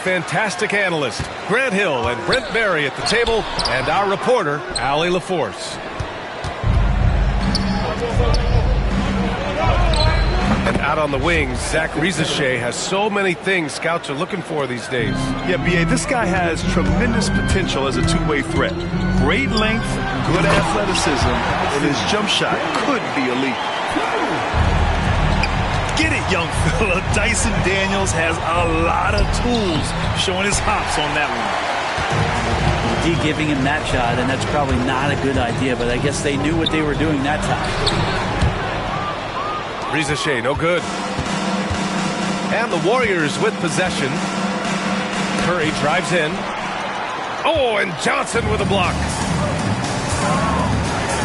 fantastic analysts, Grant Hill and Brent Berry at the table, and our reporter, Allie LaForce. And out on the wings, Zach Rizachet has so many things scouts are looking for these days. Yeah, B.A., this guy has tremendous potential as a two-way threat. Great length, good athleticism, and his jump shot could be elite. Get it, young fella. Dyson Daniels has a lot of tools, showing his hops on that one. D giving him that shot, and that's probably not a good idea, but I guess they knew what they were doing that time. Rizachet, no good. And the Warriors with possession. Curry drives in. Oh, and Johnson with a block.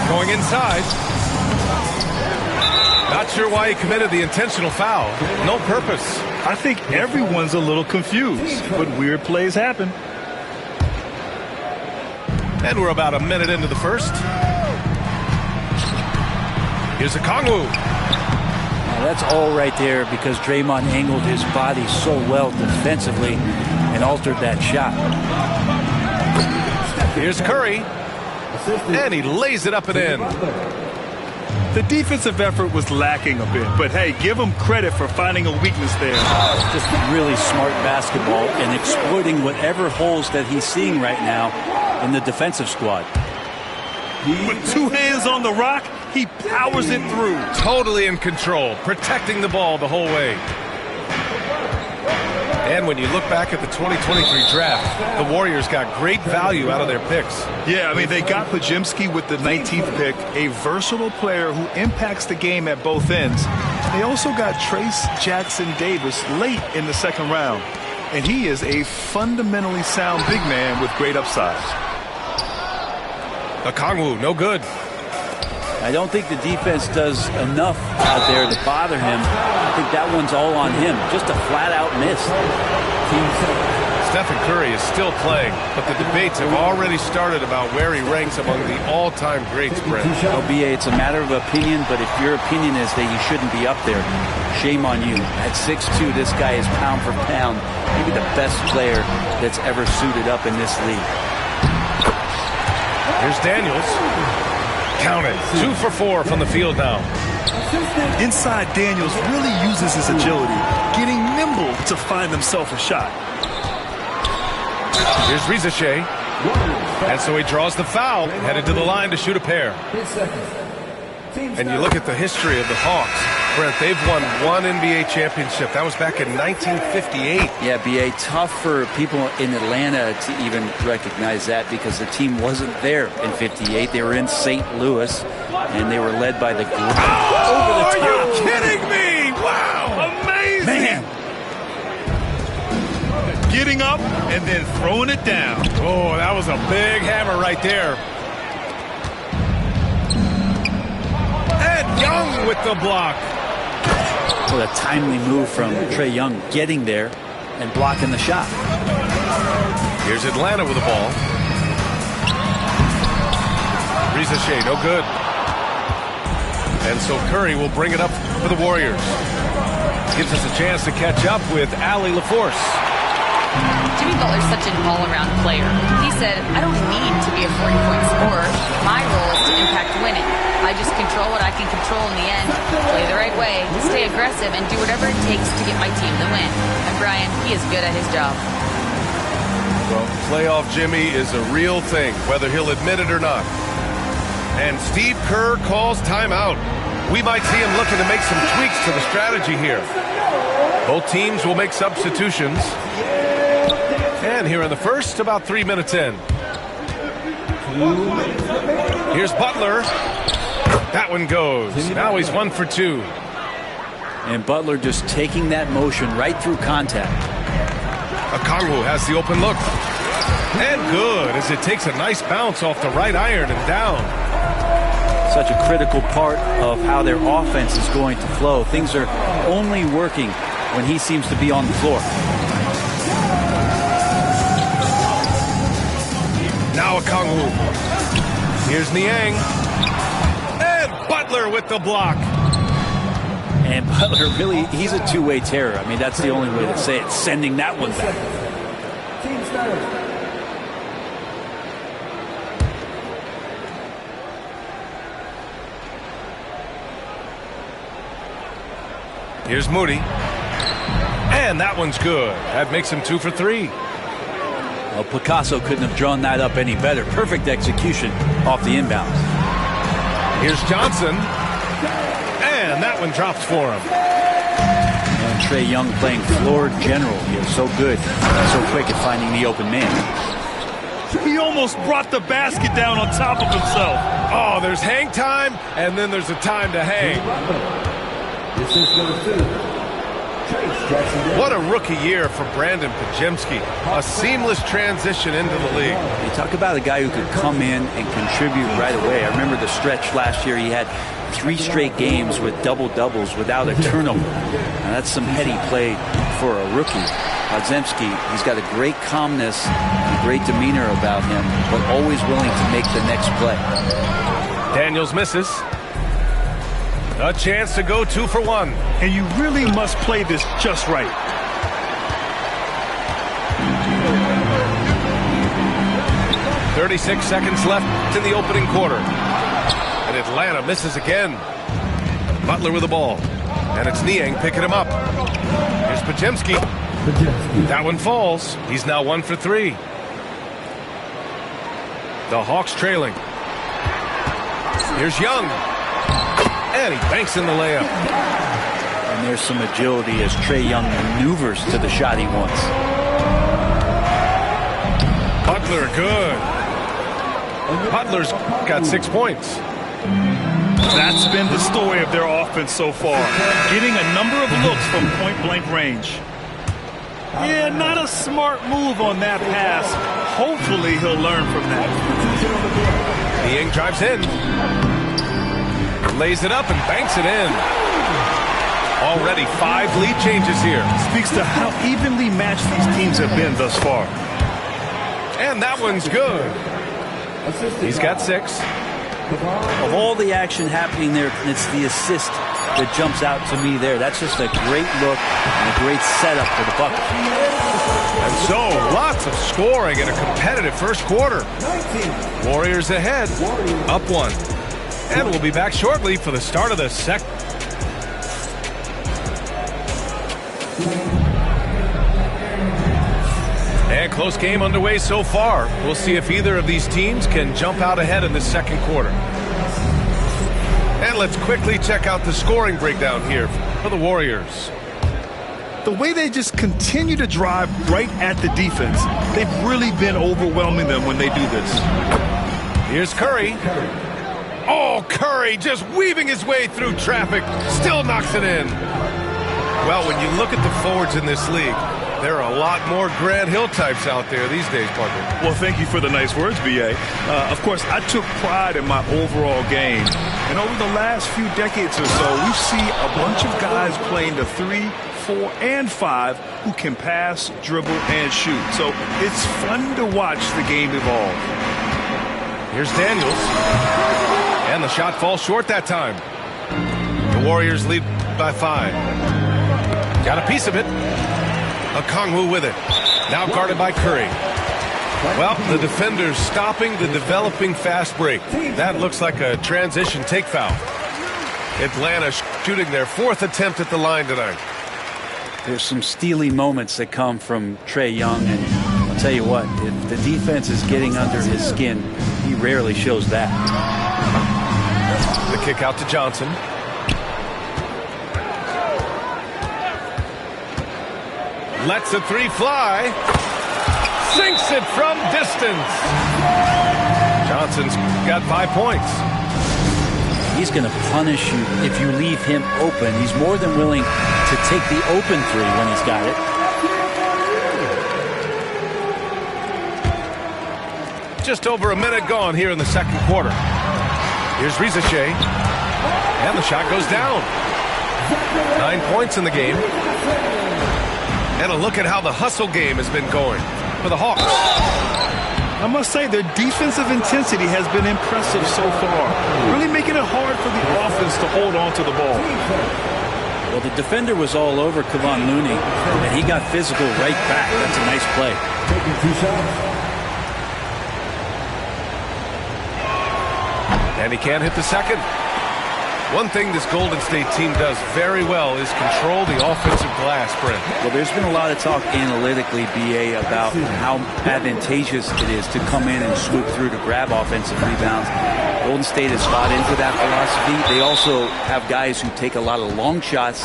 Going inside. Not sure why he committed the intentional foul. No purpose. I think everyone's a little confused, but weird plays happen. And we're about a minute into the first. Here's a Kongwu. That's all right there because Draymond angled his body so well defensively and altered that shot. Here's Curry. And he lays it up and in. The defensive effort was lacking a bit, but hey, give him credit for finding a weakness there. Just really smart basketball and exploiting whatever holes that he's seeing right now in the defensive squad. With two hands on the rock, he powers it through. Totally in control, protecting the ball the whole way. And when you look back at the 2023 draft, the Warriors got great value out of their picks. Yeah, I mean, they got Pajimski with the 19th pick, a versatile player who impacts the game at both ends. They also got Trace Jackson Davis late in the second round, and he is a fundamentally sound big man with great upside. Okongwu, no good. I don't think the defense does enough out there to bother him. I think that one's all on him. Just a flat-out miss. Stephen Curry is still playing, but the debates have already started about where he ranks among the all-time greats, Brent. OBA, it's a matter of opinion, but if your opinion is that you shouldn't be up there, shame on you. At 6'2", this guy is pound for pound, maybe the best player that's ever suited up in this league. Here's Daniels. Count it. 2 for 4 from the field now. Inside, Daniels really uses his agility, getting nimble to find himself a shot. Here's Rizachet. And so he draws the foul, headed to the line to shoot a pair. And you look at the history of the Hawks. Brent, they've won one NBA championship. That was back in 1958. Yeah, B.A., tough for people in Atlanta to even recognize that because the team wasn't there in 58. They were in St. Louis, and they were led by the group. Oh, over the top. Are you kidding me? Wow, amazing. Man. Getting up and then throwing it down. Oh, that was a big hammer right there. And Young with the block. What a timely move from Trae Young getting there and blocking the shot. Here's Atlanta with the ball. Rizachet, no good. And so Curry will bring it up for the Warriors. Gives us a chance to catch up with Allie LaForce. Jimmy Butler's such an all-around player. He said, I don't need to be a 40-point scorer. My role is to impact winning. I just control what I can control in the end, play the right way, stay aggressive, and do whatever it takes to get my team the win. And Brian, he is good at his job. Well, playoff Jimmy is a real thing, whether he'll admit it or not. And Steve Kerr calls timeout. We might see him looking to make some tweaks to the strategy here. Both teams will make substitutions. And here in the first, about 3 minutes in. Here's Butler. That one goes. Now he's 1 for 2. And Butler just taking that motion right through contact. Okongwu has the open look. And good, as it takes a nice bounce off the right iron and down. Such a critical part of how their offense is going to flow. Things are only working when he seems to be on the floor. Now Okongwu. Here's Niang. And Butler with the block. And Butler really, he's a two-way terror. I mean, that's the only way to say it, sending that one back. Here's Moody. And that one's good. That makes him 2 for 3. Well, Picasso couldn't have drawn that up any better. Perfect execution off the inbounds. Here's Johnson. And that one drops for him. And Trae Young playing floor general here. So good. So quick at finding the open man. He almost brought the basket down on top of himself. Oh, there's hang time, and then there's a time to hang. This is number 2. What a rookie year for Brandon Pajemski. A seamless transition into the league. You talk about a guy who could come in and contribute right away. I remember the stretch last year. He had 3 straight games with double-doubles without a turnover. Now, that's some heady play for a rookie. Pajemski, he's got a great calmness, a great demeanor about him, but always willing to make the next play. Daniels misses. A chance to go 2 for 1. And you really must play this just right. "36 seconds left in the opening quarter. And Atlanta misses again. Butler with the ball. And it's Niang picking him up. Here's Pajemski. That one falls. He's now 1 for 3. The Hawks trailing. Here's Young. And he banks in the layup. And there's some agility as Trae Young maneuvers to the shot he wants. Butler, good. Butler's got 6 points. That's been the story of their offense so far. Getting a number of looks from point-blank range. Yeah, not a smart move on that pass. Hopefully he'll learn from that. Niang drives in. Lays it up and banks it in. Already 5 lead changes here. Speaks to how evenly matched these teams have been thus far. And that one's good. He's got 6. Of all the action happening there, it's the assist that jumps out to me there. That's just a great look and a great setup for the Bucks. And so, lots of scoring in a competitive first quarter. Warriors ahead, up 1. And we'll be back shortly for the start of the second. And close game underway so far. We'll see if either of these teams can jump out ahead in the second quarter. And let's quickly check out the scoring breakdown here for the Warriors. The way they just continue to drive right at the defense, they've really been overwhelming them when they do this. Here's Curry. Oh, Curry just weaving his way through traffic. Still knocks it in. Well, when you look at the forwards in this league, there are a lot more Grant Hill types out there these days, partner. Well, thank you for the nice words, B.A. Of course, I took pride in my overall game. And over the last few decades or so, we see a bunch of guys playing the 3, 4, and 5 who can pass, dribble, and shoot. So it's fun to watch the game evolve. Here's Daniels. And the shot falls short that time. The Warriors lead by 5. Got a piece of it. Okongwu with it. Now guarded by Curry. Well, the defender's stopping the developing fast break. That looks like a transition take foul. Atlanta shooting their 4th attempt at the line tonight. There's some steely moments that come from Trae Young, and I'll tell you what, if the defense is getting under his skin, he rarely shows that. The kick out to Johnson. Lets a 3 fly. Sinks it from distance. Johnson's got 5 points. He's going to punish you if you leave him open. He's more than willing to take the open 3 when he's got it. Just over a minute gone here in the second quarter. Here's Rizachet. And the shot goes down. 9 points in the game. And a look at how the hustle game has been going for the Hawks. I must say their defensive intensity has been impressive so far, really making it hard for the offense to hold on to the ball. Well, the defender was all over Kevon Looney, and he got physical right back. That's a nice play. taking 2 shots. And he can't hit the second. One thing this Golden State team does very well is control the offensive glass, Brent. Well, there's been a lot of talk analytically, BA, about how advantageous it is to come in and swoop through to grab offensive rebounds. Golden State has bought into that philosophy. They also have guys who take a lot of long shots,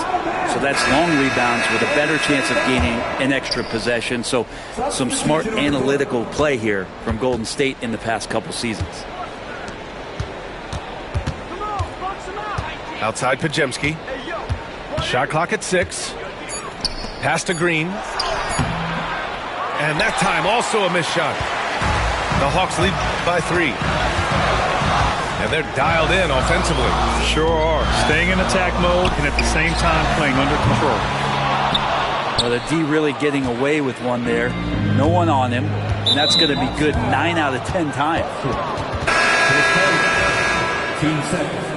so that's long rebounds with a better chance of gaining an extra possession. So some smart analytical play here from Golden State in the past couple seasons. Outside Pajemski. Shot clock at 6. Pass to Green. And that time also a missed shot. The Hawks lead by 3. And they're dialed in offensively. Sure are. Staying in attack mode and at the same time playing under control. Well, the D really getting away with one there. No one on him. And that's going to be good 9 out of 10 times. Team seconds.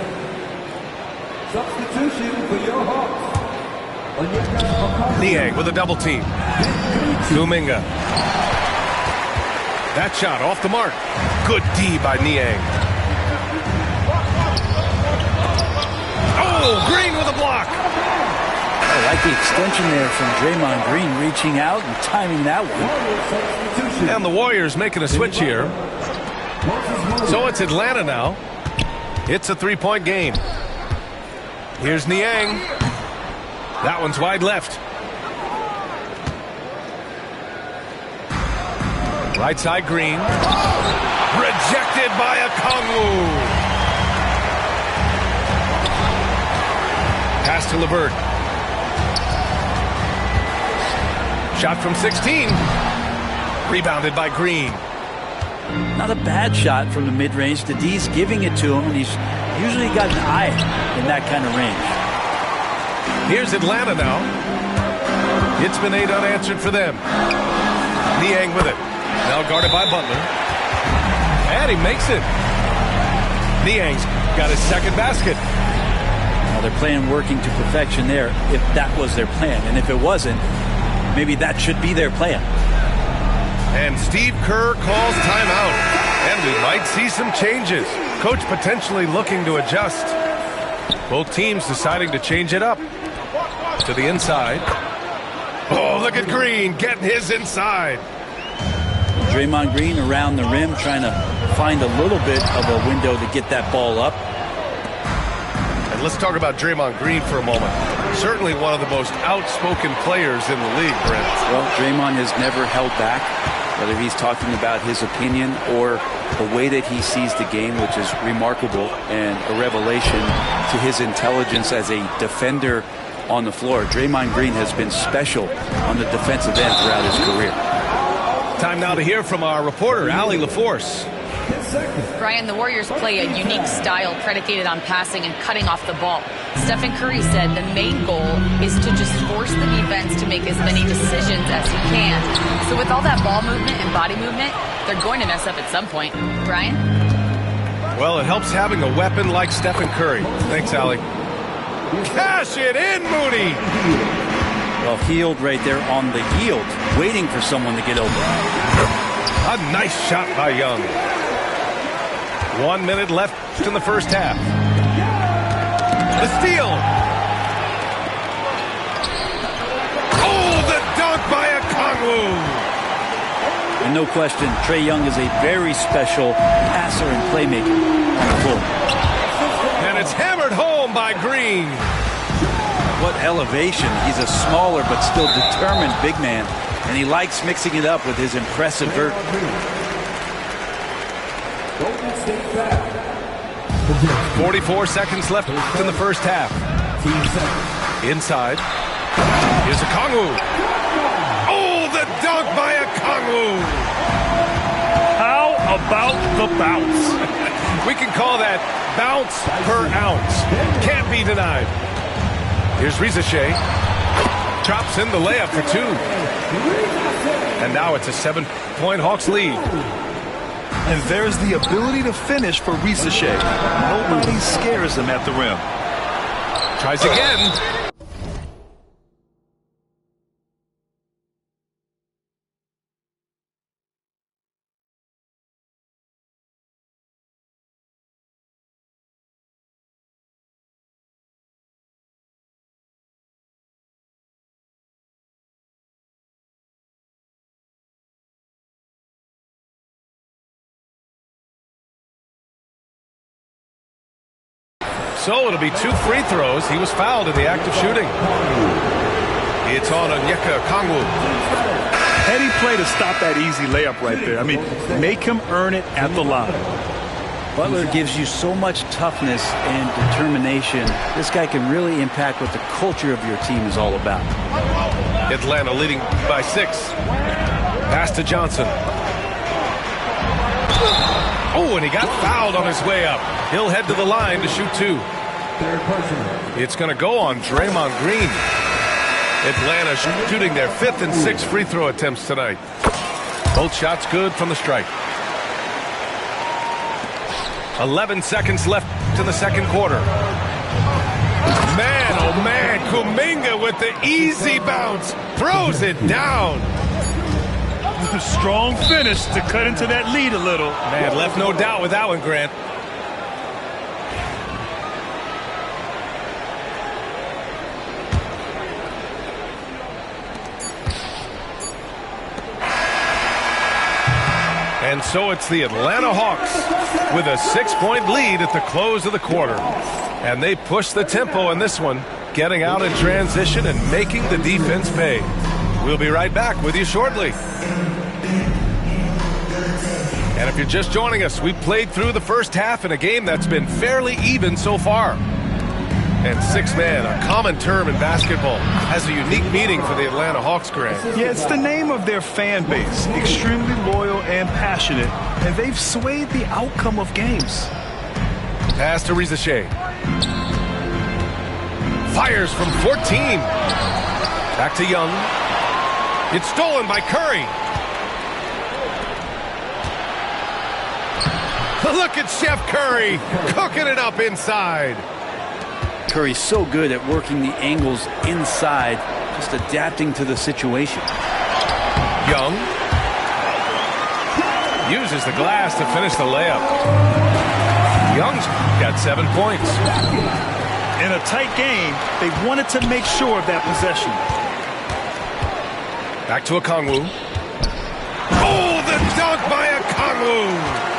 Substitution for your Hawks. Niang with a double team. Kuminga. That shot off the mark. Good D by Niang. Oh, Green with a block. I like the extension there from Draymond Green, reaching out and timing that one. And the Warriors making a switch here. So it's Atlanta now. It's a 3-point game. Here's Niang. That one's wide left. Right side Green. Rejected by Okongwu. Pass to LeVert. Shot from 16. Rebounded by Green. Not a bad shot from the mid-range. The D's giving it to him, and he's usually got an eye in that kind of range. Here's Atlanta now. It's been 8 unanswered for them. Niang with it. Now guarded by Butler. And he makes it. Niang's got his second basket. Now they're playing working to perfection there, if that was their plan. And if it wasn't, maybe that should be their plan. And Steve Kerr calls timeout. And we might see some changes. Coach potentially looking to adjust. Both teams deciding to change it up. To the inside. Oh, look at Green getting his inside. Draymond Green around the rim trying to find a little bit of a window to get that ball up. And let's talk about Draymond Green for a moment. Certainly one of the most outspoken players in the league, Brent. Well, Draymond has never held back, whether he's talking about his opinion or the way that he sees the game, which is remarkable and a revelation to his intelligence as a defender on the floor. Draymond Green has been special on the defensive end throughout his career. Time now to hear from our reporter, Allie LaForce. Brian, the Warriors play a unique style predicated on passing and cutting off the ball. Stephen Curry said the main goal is to just force the defense to make as many decisions as he can. So with all that ball movement and body movement, they're going to mess up at some point. Brian? Well, it helps having a weapon like Stephen Curry. Thanks, Allie. Cash it in, Moody! Well, healed right there on the yield, waiting for someone to get open. A nice shot by Young. 1 minute left in the first half. The steal. Oh, the dunk by Okongwu. And no question, Trae Young is a very special passer and playmaker on the floor. And it's hammered home by Green. What elevation. He's a smaller but still determined big man. And he likes mixing it up with his impressive vert. 44 seconds left in the first half. Inside. Here's Okongwu. Oh, the dunk by Okongwu. How about the bounce? We can call that bounce per ounce. Can't be denied. Here's Rizachet. Drops in the layup for 2. And now it's a 7-point Hawks lead. And there's the ability to finish for Rizachet. Nobody scares him at the rim. Tries again. So it'll be 2 free throws. He was fouled in the act of shooting. It's on Onyeka Okongwu. Heady play to stop that easy layup right there. I mean, make him earn it at the line. Butler gives you so much toughness and determination. This guy can really impact what the culture of your team is all about. Atlanta leading by 6. Pass to Johnson. Oh, and he got fouled on his way up. He'll head to the line to shoot 2. Third personal. It's going to go on Draymond Green. Atlanta shooting their 5th and 6th free throw attempts tonight. Both shots good from the stripe. 11 seconds left to the second quarter. Man, oh man, Kuminga with the easy bounce. Throws it down. Strong finish to cut into that lead a little. Man, left no doubt with that one, Grant. And so it's the Atlanta Hawks with a 6-point lead at the close of the quarter. And they push the tempo in this one, getting out in transition and making the defense pay. We'll be right back with you shortly. And if you're just joining us, we played through the first half in a game that's been fairly even so far. And 6 man, a common term in basketball, has a unique meaning for the Atlanta Hawks, Grant. Yeah, it's the name of their fan base. Extremely loyal and passionate, and they've swayed the outcome of games. Pass to Rizachet. Fires from 14. Back to Young. It's stolen by Curry. Look at Chef Curry cooking it up inside. Curry's so good at working the angles inside, just adapting to the situation. Young uses the glass to finish the layup. Young's got 7 points. In a tight game, they wanted to make sure of that possession. Back to Okongwu. Oh, the dunk by Okongwu.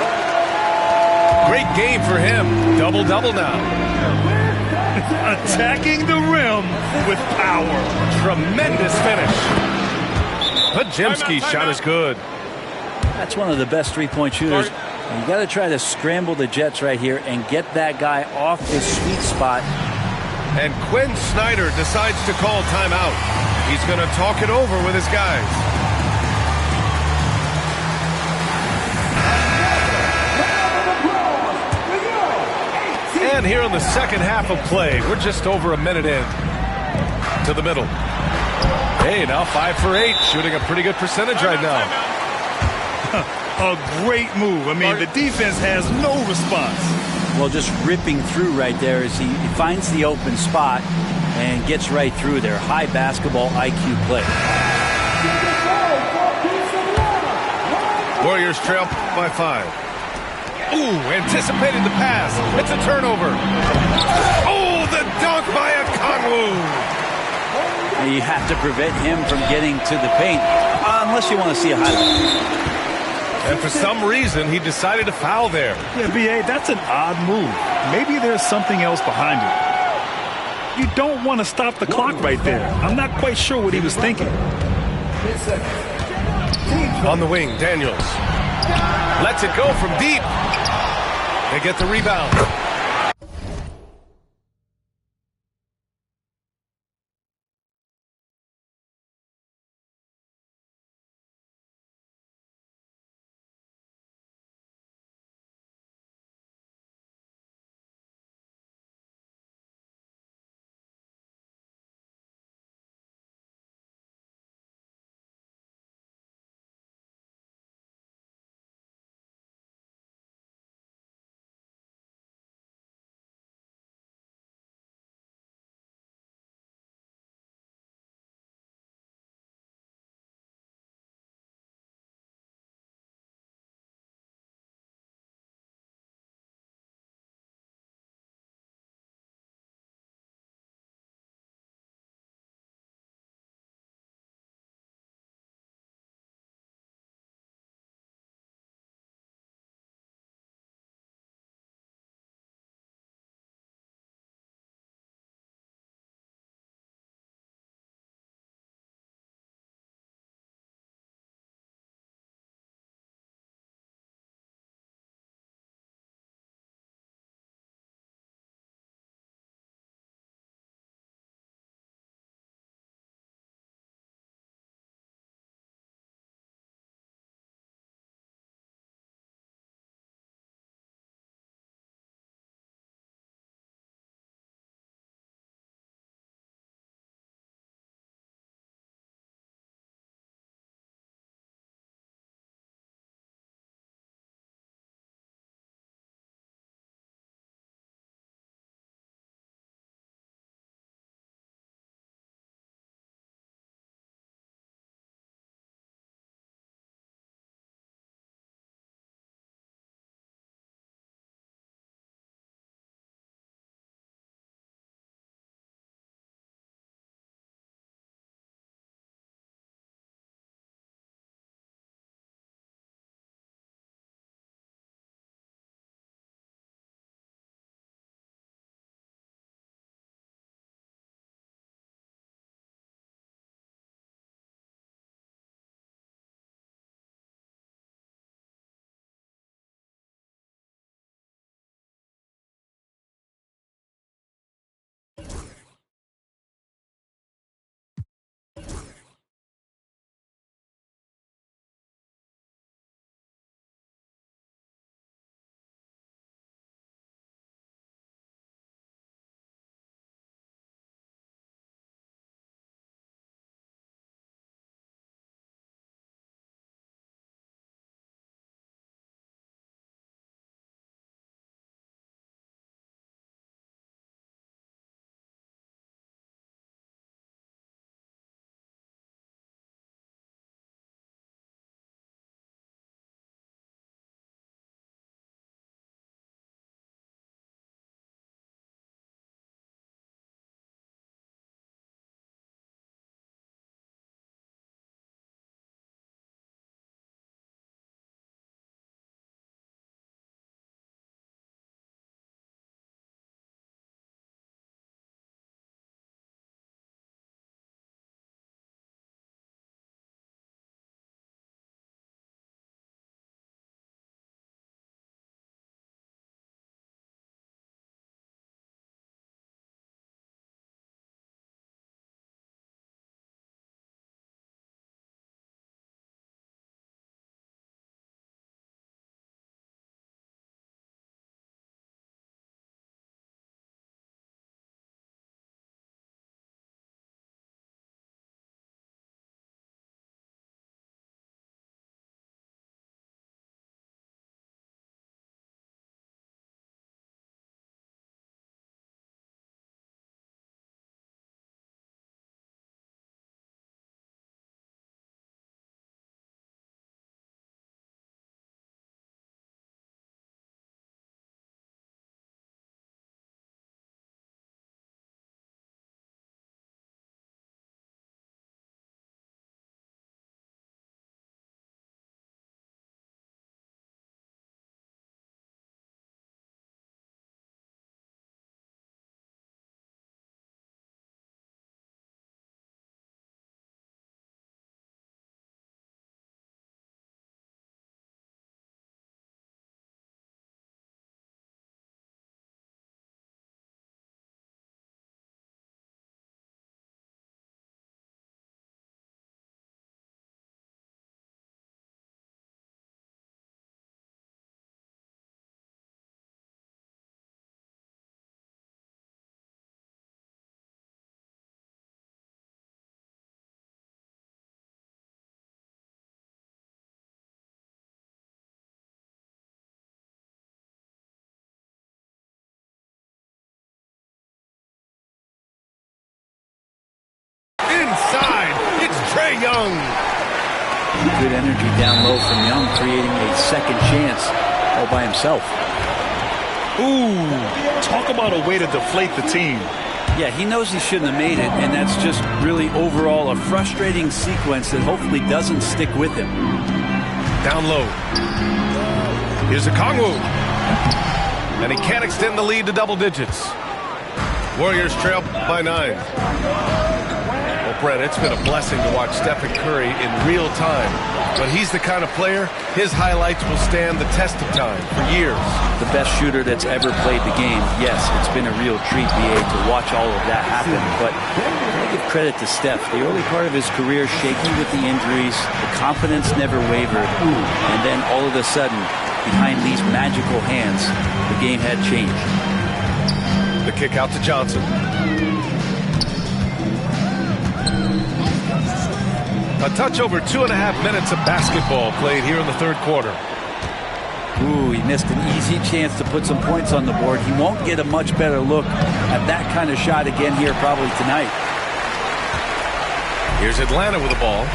Great game for him. Double-double now. Attacking the rim with power. Tremendous finish. Pajemski's shot is good. That's one of the best three-point shooters. You got to try to scramble the Jets right here and get that guy off his sweet spot. And Quinn Snyder decides to call timeout. He's going to talk it over with his guys. And here in the second half of play, we're just over a minute in. To the middle. Hey, now 5 for 8, shooting a pretty good percentage right now. A great move. I mean, the defense has no response. Well, just ripping through right there as he finds the open spot and gets right through there. High basketball IQ play. Warriors trail by 5. Ooh, anticipated the pass. It's a turnover. Oh, the dunk by Okongwu. You have to prevent him from getting to the paint, unless you want to see a highlight. And for some reason, he decided to foul there. Yeah, B.A., that's an odd move. Maybe there's something else behind it. You don't want to stop the clock right there. I'm not quite sure what he was thinking. On the wing, Daniels. Lets it go from deep. They get the rebound. Trae Young. Good energy down low from Young, creating a second chance all by himself. Ooh, talk about a way to deflate the team. Yeah, he knows he shouldn't have made it, and that's just really overall a frustrating sequence that hopefully doesn't stick with him. Down low. Here's a Kongwu. And he can't extend the lead to double digits. Warriors trail by 9. Well, Brett, it's been a blessing to watch Stephen Curry in real time. But he's the kind of player, his highlights will stand the test of time for years. The best shooter that's ever played the game. Yes, it's been a real treat, BA, to watch all of that happen. But I give credit to Steph. The early part of his career, shaky with the injuries. The confidence never wavered. And then all of a sudden, behind these magical hands, the game had changed. The kick out to Johnson. A touch over 2.5 minutes of basketball played here in the third quarter. Ooh, he missed an easy chance to put some points on the board. He won't get a much better look at that kind of shot again here probably tonight. Here's Atlanta with the ball.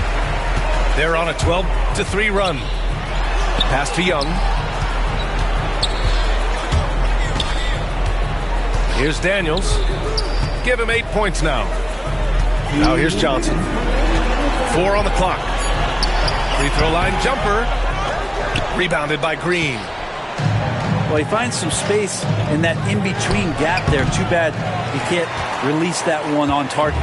They're on a 12-3 run. Pass to Young. Here's Daniels. Give him 8 points now. Now here's Johnson. 4 on the clock. Free throw line jumper. Rebounded by Green. Well, he finds some space in that in-between gap there. Too bad he can't release that one on target.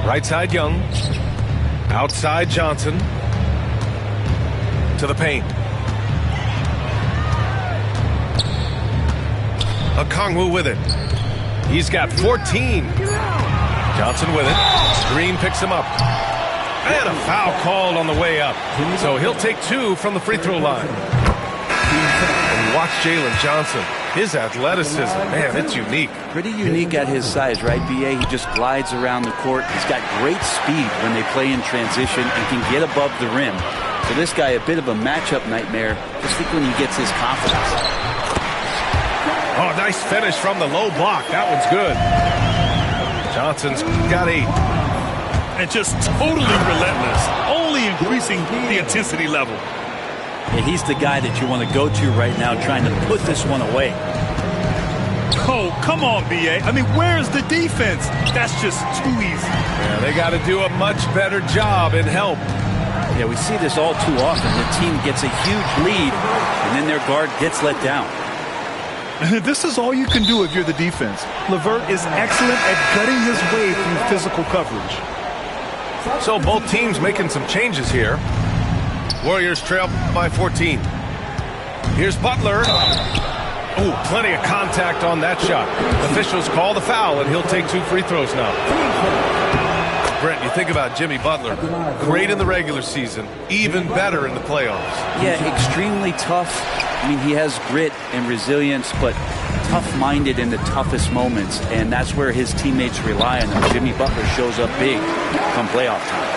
Right side Young. Outside Johnson. To the paint. Okongwu with it. He's got 14. Johnson with it. Green picks him up. And a foul called on the way up. So he'll take 2 from the free throw line. And watch Jalen Johnson. His athleticism, man, it's unique. Pretty unique at his size, right, BA? He just glides around the court. He's got great speed when they play in transition and can get above the rim. So this guy, a bit of a matchup nightmare. Just think when he gets his confidence. Oh, nice finish from the low block. That one's good. Johnson's got 8. And just totally relentless, only increasing the intensity level. Yeah, he's the guy that you want to go to right now trying to put this one away. Oh, come on, BA. I mean, where's the defense? That's just too easy. Yeah, they got to do a much better job in help. Yeah, we see this all too often. The team gets a huge lead, and then their guard gets let down. This is all you can do if you're the defense. LeVert is excellent at gutting his way through physical coverage. So both teams making some changes here. Warriors trail by 14. Here's Butler. Oh, plenty of contact on that shot. Officials call the foul, and he'll take 2 free throws now. Brent, you think about Jimmy Butler. Great in the regular season, even better in the playoffs. Yeah, extremely tough. I mean, he has grit and resilience, but tough-minded in the toughest moments, and that's where his teammates rely on him. Jimmy Butler shows up big come playoff time.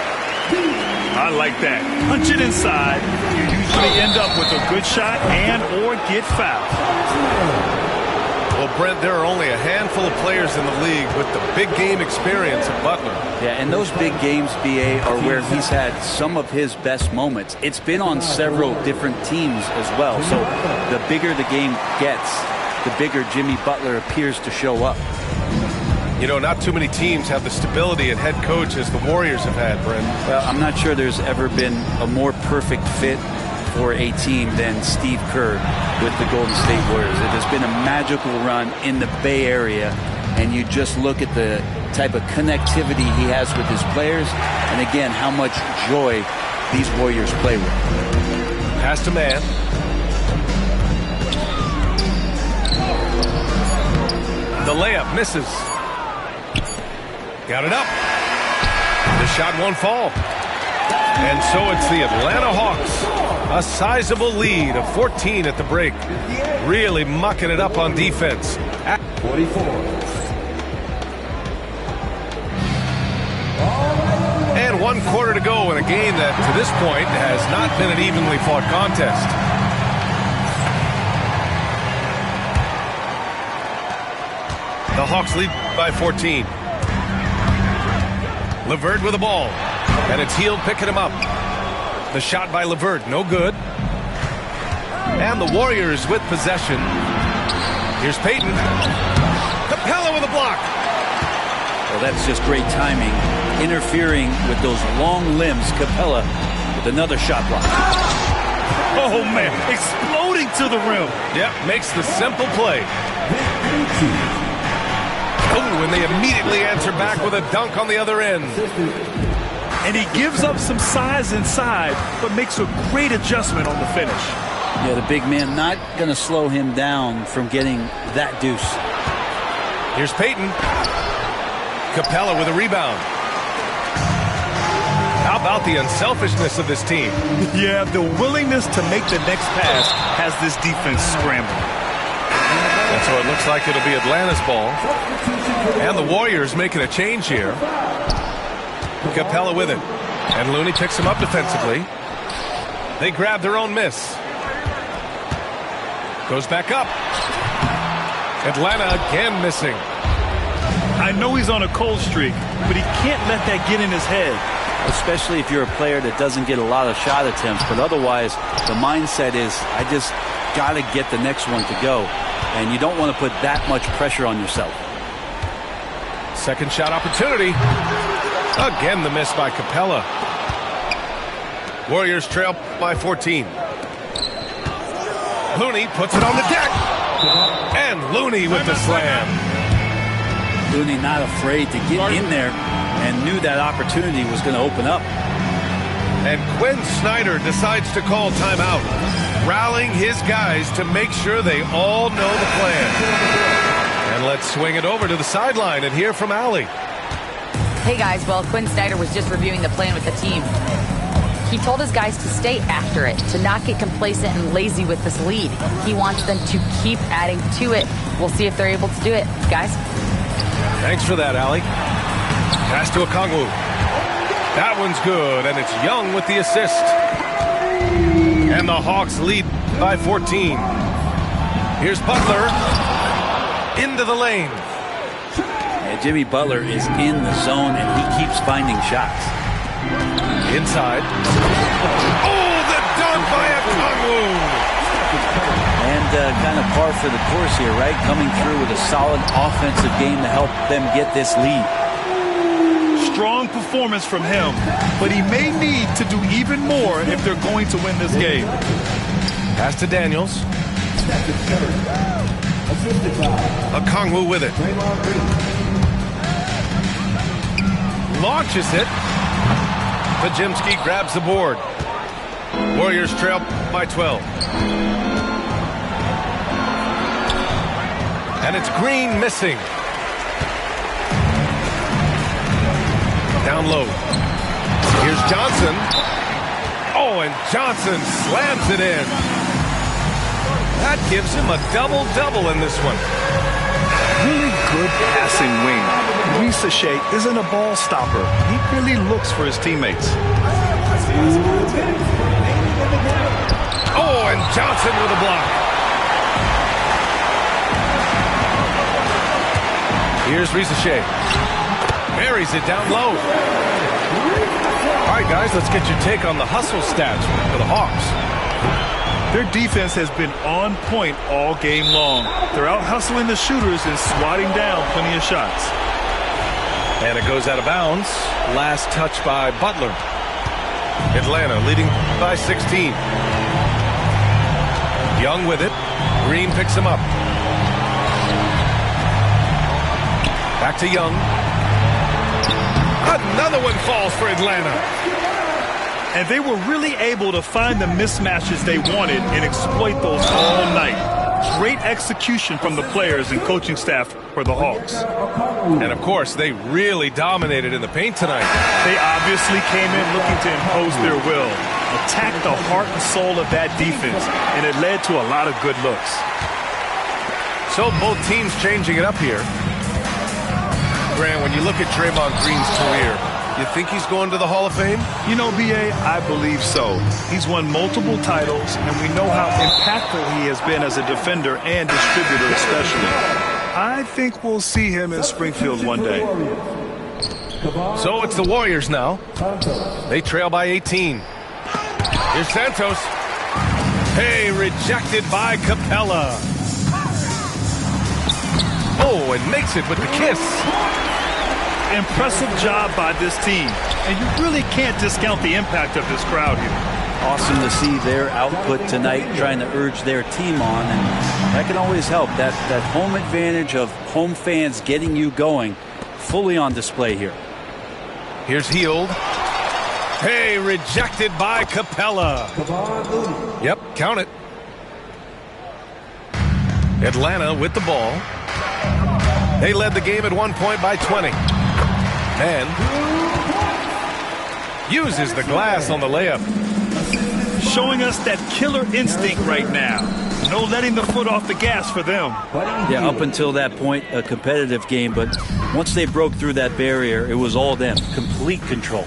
I like that. Punch it inside. You usually end up with a good shot and or get fouled. Well, Brent, there are only a handful of players in the league with the big game experience of Butler. Yeah, and those big games, BA, are where he's had some of his best moments. It's been on several different teams as well. So the bigger the game gets, the bigger Jimmy Butler appears to show up. You know, not too many teams have the stability and head coach as the Warriors have had, Brent. Well, I'm not sure there's ever been a more perfect fit for a team than Steve Kerr with the Golden State Warriors. It has been a magical run in the Bay Area, and you just look at the type of connectivity he has with his players, and again, how much joy these Warriors play with. Pass to man. The layup misses. Got it up. The shot won't fall. And so it's the Atlanta Hawks. A sizable lead of 14 at the break. Really mucking it up on defense. 44. And 1 quarter to go in a game that, to this point, has not been an evenly fought contest. The Hawks lead by 14. LeVert with the ball. And it's Hield picking him up. The shot by LeVert, no good. And the Warriors with possession. Here's Payton. Capella with a block. Well, that's just great timing. Interfering with those long limbs. Capella with another shot block. Oh, man. Exploding to the rim. Yep, makes the simple play. Oh, and they immediately answer back with a dunk on the other end. And he gives up some size inside, but makes a great adjustment on the finish. Yeah, the big man not going to slow him down from getting that deuce. Here's Payton. Capella with a rebound. How about the unselfishness of this team? Yeah, the willingness to make the next pass has this defense scrambling. And so it looks like it'll be Atlanta's ball. And the Warriors making a change here. Capella with it. And Looney picks him up defensively. They grab their own miss. Goes back up. Atlanta again missing. I know he's on a cold streak, but he can't let that get in his head. Especially if you're a player that doesn't get a lot of shot attempts. But otherwise, the mindset is, I just got to get the next one to go. And you don't want to put that much pressure on yourself. Second shot opportunity. Again, the miss by Capella. Warriors trail by 14. Looney puts it on the deck. And Looney with the slam. Looney not afraid to get in there and knew that opportunity was going to open up. And Quinn Snyder decides to call timeout, rallying his guys to make sure they all know the plan. And let's swing it over to the sideline and hear from Allie. Hey guys, well, Quinn Snyder was just reviewing the plan with the team. He told his guys to stay after it, to not get complacent and lazy with this lead. He wants them to keep adding to it. We'll see if they're able to do it. Guys? Thanks for that, Allie. Pass to Okongwu. That one's good, and it's Young with the assist. And the Hawks lead by 14. Here's Butler. Into the lane. Yeah, Jimmy Butler is in the zone, and he keeps finding shots. Inside. Oh, the dunk by Okongwu. And kind of par for the course here, right? Coming through with a solid offensive game to help them get this lead. Strong performance from him, but he may need to do even more if they're going to win this game. Pass to Daniels. Okongwu with it. Launches it. Pajimski grabs the board. Warriors trail by 12. And it's Green missing. Down low. Here's Johnson. Oh, and Johnson slams it in. That gives him a double-double in this one. Really good passing wing. Risachet isn't a ball stopper. He really looks for his teammates. Oh, and Johnson with a block. Here's Risachet. Buries it down low. All right, guys, let's get your take on the hustle stats for the Hawks. Their defense has been on point all game long. They're out hustling the shooters and swatting down plenty of shots. And it goes out of bounds. Last touch by Butler. Atlanta leading by 16. Young with it. Green picks him up. Back to Young. Another one falls for Atlanta. And they were really able to find the mismatches they wanted and exploit those all night. Great execution from the players and coaching staff for the Hawks. And, of course, they really dominated in the paint tonight. They obviously came in looking to impose their will, attack the heart and soul of that defense, and it led to a lot of good looks. So both teams changing it up here. Grant, when you look at Draymond Green's career, you think he's going to the Hall of Fame? You know, B.A., I believe so. He's won multiple titles, and we know how impactful he has been as a defender and distributor especially. I think we'll see him in Springfield one day. So it's the Warriors now. They trail by 18. Here's Santos. Hey, rejected by Capella. Oh, and makes it with the kiss. Impressive job by this team. And you really can't discount the impact of this crowd here. Awesome to see their output tonight, trying to urge their team on, and that can always help. That home advantage of home fans getting you going, fully on display here. Here's Heald. Hey, rejected by Capella. Yep, count it. Atlanta with the ball. They led the game at 1 point by 20. And uses the glass on the layup. Showing us that killer instinct right now. No letting the foot off the gas for them. Yeah, up until that point, a competitive game, but once they broke through that barrier, it was all them. Complete control.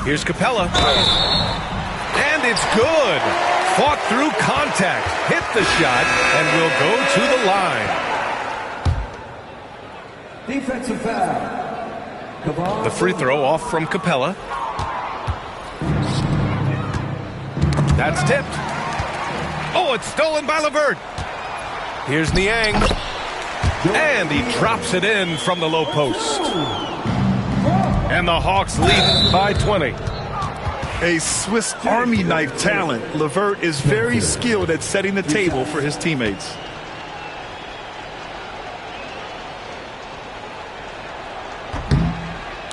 Here's Capella. And it's good. Fought through contact. Hit the shot and will go to the line. Defensive foul. The free throw off from Capella. That's tipped. Oh, it's stolen by LeVert. Here's Niang. And he drops it in from the low post. And the Hawks lead by 20. A Swiss Army knife talent, LeVert is very skilled at setting the table for his teammates.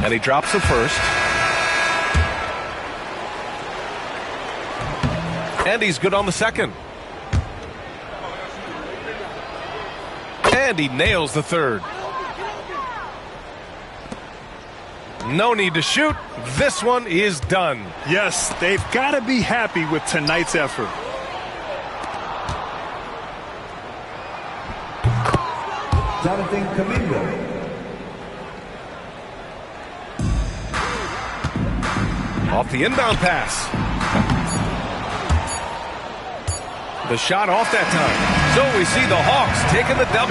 And he drops the first. And he's good on the second. And he nails the third. No need to shoot. This one is done. Yes, they've got to be happy with tonight's effort. Jonathan Kaminga. Off the inbound pass. The shot off that time. So we see the Hawks taking the W.